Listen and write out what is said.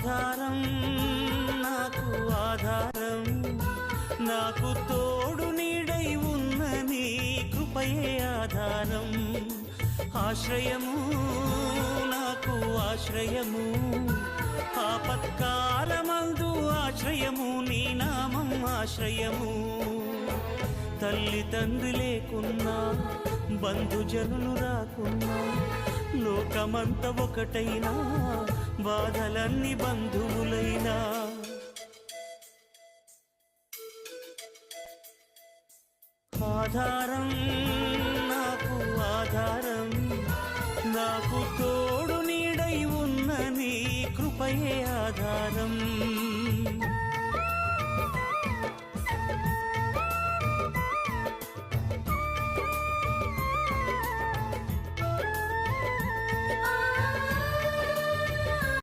ఆధారం నాకు ఆధారం, నాకు తోడు నీడై ఉన్న నీ కృపయే ఆధారం. ఆశ్రయము నాకు ఆశ్రయము, ఆపత్కాలమందు ఆశ్రయము, నీ నామం ఆశ్రయము. తల్లి తండ్రి లేకున్నా, బంధుజనులు రాకున్నా, లోకమంత ఒకటైనా, బాధలన్నీ బంధువులైనా. ఆధారం నాకు ఆధారం, నాకు తోడు నీడై ఉన్న నీ కృపయే ఆధారం.